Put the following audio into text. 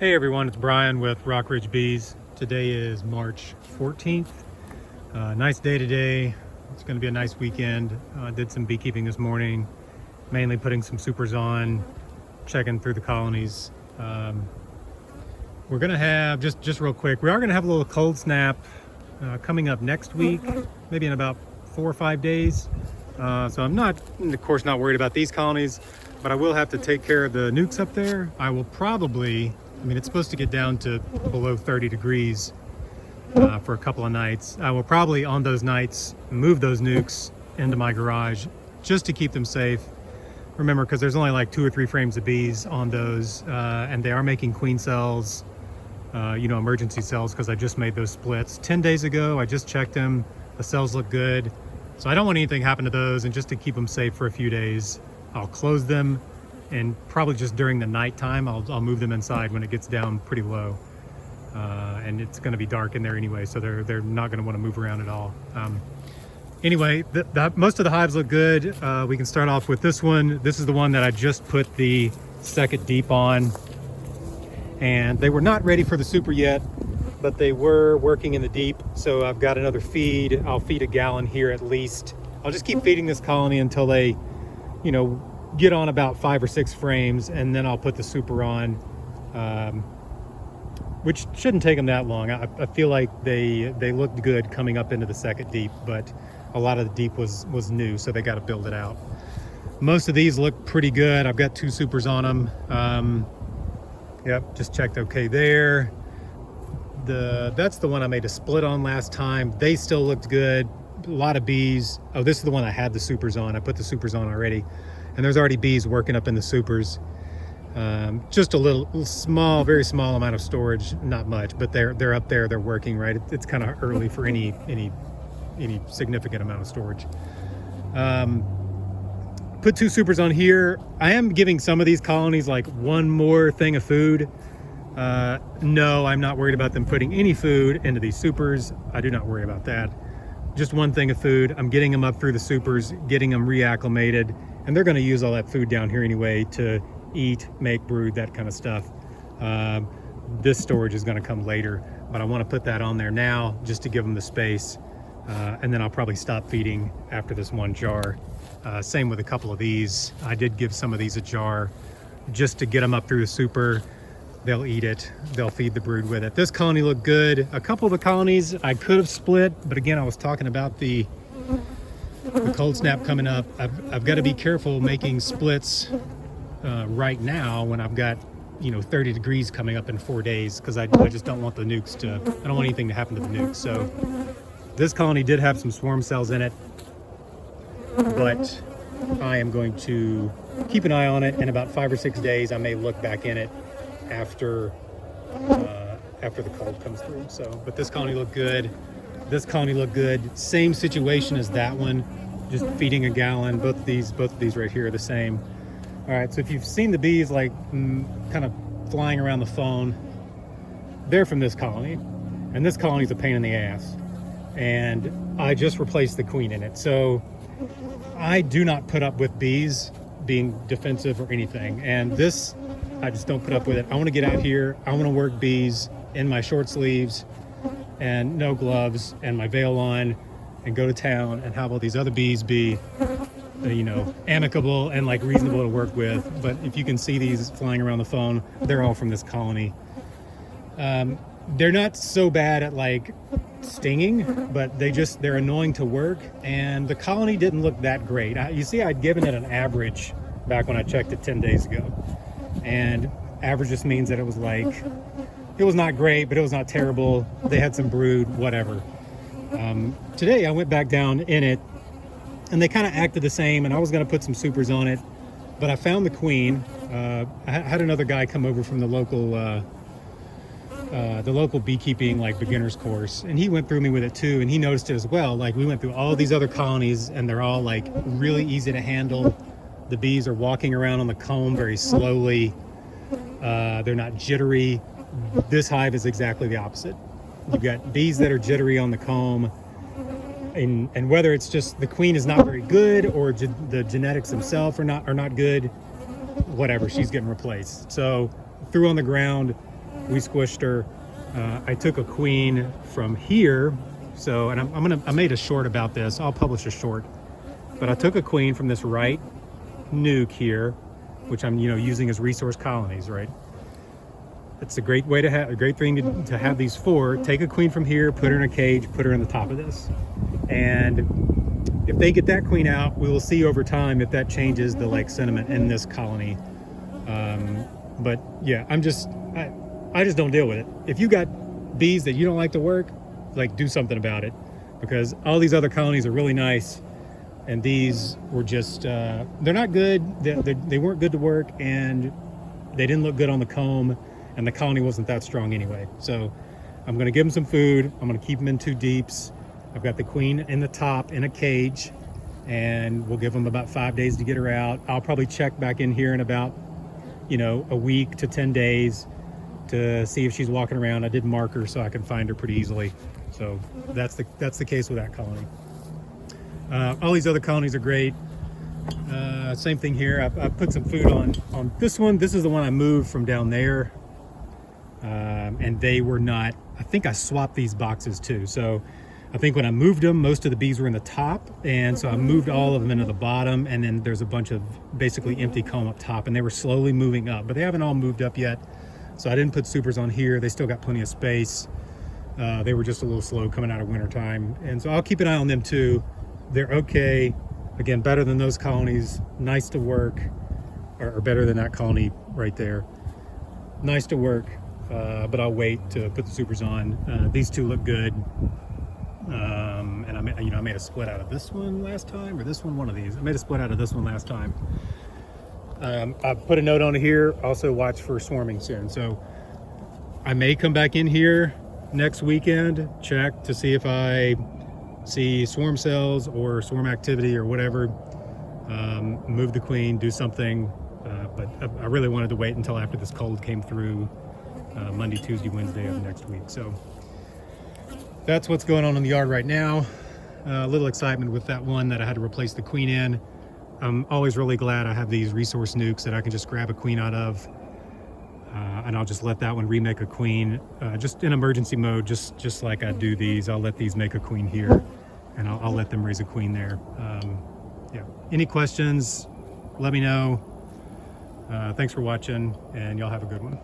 Hey everyone, it's Brian with Rock Ridge Bees. Today is March 14th. Nice day today. It's going to be a nice weekend. Did some beekeeping this morning, mainly putting some supers on, checking through the colonies. We're going to have, just real quick, we are going to have a little cold snap coming up next week, maybe in about 4 or 5 days. So I'm not, of course, not worried about these colonies, but I will have to take care of the nukes up there. I will probably, it's supposed to get down to below 30 degrees for a couple of nights. I will probably, on those nights, move those nukes into my garage just to keep them safe. Remember, because there's only like 2 or 3 frames of bees on those, and they are making queen cells, emergency cells, because I just made those splits 10 days ago. I just checked them. The cells look good. So I don't want anything to happen to those, and just to keep them safe for a few days, I'll close them, and probably just during the nighttime, I'll move them inside when it gets down pretty low. And it's going to be dark in there anyway, so they're not going to want to move around at all. Anyway, most of the hives look good. We can start off with this one. This is the one that I just put the second deep on, and they were not ready for the super yet, but they were working in the deep. So I've got another feed. I'll feed a gallon here at least. I'll just keep feeding this colony until they, get on about 5 or 6 frames, and then I'll put the super on, which shouldn't take them that long. I feel like they looked good coming up into the second deep, but a lot of the deep was new, so they got to build it out. Most of these look pretty good. I've got 2 supers on them. Yep, just checked okay there. That's the one I made a split on last time. They still looked good. A lot of bees. Oh, this is the one I had the supers on. I put the supers on already, and there's already bees working up in the supers. Just a little small, very small amount of storage, not much, but they're up there. They're working, right. It's kind of early for any significant amount of storage. Put 2 supers on here. I am giving some of these colonies like one more thing of food. No, I'm not worried about them putting any food into these supers. I do not worry about that. Just one thing of food. I'm getting them up through the supers, getting them reacclimated, and they're going to use all that food down here anyway to eat, make brood, that kind of stuff. This storage is going to come later, but I want to put that on there now just to give them the space, and then I'll probably stop feeding after this one jar. Same with a couple of these. I did give some of these a jar just to get them up through the super. They'll eat it, they'll feed the brood with it. This colony looked good. A couple of the colonies I could have split, but again, I was talking about the cold snap coming up. I've got to be careful making splits right now when I've got 30 degrees coming up in 4 days, because I just don't want the nukes to, I don't want anything to happen to the nukes. So this colony did have some swarm cells in it, but I am going to keep an eye on it. In about 5 or 6 days, I may look back in it after the cold comes through. So, but this colony looked good. This colony looked good. Same situation as that one, just feeding a gallon. Both of these right here are the same. All right, so if you've seen the bees like kind of flying around the phone, they're from this colony, and this colony's a pain in the ass. And I just replaced the queen in it. So I do not put up with bees being defensive or anything. And this, I just don't put up with it. I want to get out here. I want to work bees in my short sleeves and no gloves and my veil on, and go to town and have all these other bees be, amicable and like reasonable to work with. But if you can see these flying around the phone, they're all from this colony. They're not so bad at like stinging, but they're annoying to work. And the colony didn't look that great. You see, I'd given it an average back when I checked it 10 days ago. And average just means that it was not great, but it was not terrible. They had some brood, whatever. Today I went back down in it, and they kind of acted the same, and I was going to put some supers on it, but I found the queen. I had another guy come over from the local beekeeping like beginners course, and he went through me with it too, and he noticed it as well. Like, we went through all these other colonies, and they're all like really easy to handle. The bees are walking around on the comb very slowly. They're not jittery. This hive is exactly the opposite. You've got bees that are jittery on the comb, and whether it's just the queen is not very good or the genetics themselves are not good, whatever, she's getting replaced. So threw on the ground, We squished her. I took a queen from here. So, and I made a short about this. I'll publish a short. But I took a queen from this right nuke here, which I'm, using as resource colonies, right? It's a great way to have, a great thing to have these for. Take a queen from here, put her in a cage, put her on the top of this. And if they get that queen out, we will see over time if that changes the like sentiment in this colony. But yeah, I just don't deal with it. If you got bees that you don't like to work, like do something about it, because all these other colonies are really nice. And these were just, they're not good. They weren't good to work, and they didn't look good on the comb. And the colony wasn't that strong anyway. So I'm gonna give them some food. I'm gonna keep them in 2 deeps. I've got the queen in the top in a cage, and we'll give them about 5 days to get her out. I'll probably check back in here in about, a week to 10 days to see if she's walking around. I did mark her so I can find her pretty easily. So that's the case with that colony. All these other colonies are great. Same thing here. I put some food on this one. This is the one I moved from down there. And they were not, I think I swapped these boxes too. So I think when I moved them, most of the bees were in the top. And so I moved all of them into the bottom. And then there's a bunch of basically empty comb up top. And they were slowly moving up, but they haven't all moved up yet. So I didn't put supers on here. They still got plenty of space. They were just a little slow coming out of winter time. And so I'll keep an eye on them too. They're okay. Again, better than those colonies. Nice to work. Or better than that colony right there. Nice to work. But I'll wait to put the supers on. These two look good. And I made a split out of this one last time, or this one of these. I made a split out of this one last time. I put a note on here, also watch for swarming soon. So I may come back in here next weekend, check to see if I see swarm cells or swarm activity or whatever. Move the queen, do something. But I really wanted to wait until after this cold came through. Monday, Tuesday, Wednesday of next week. So that's what's going on in the yard right now. A little excitement with that one that I had to replace the queen in. I'm always really glad I have these resource nukes that I can just grab a queen out of. And I'll just let that one remake a queen, just in emergency mode, just like I do these. I'll let these make a queen here, and I'll let them raise a queen there. Yeah. Any questions, let me know. Thanks for watching, and y'all have a good one.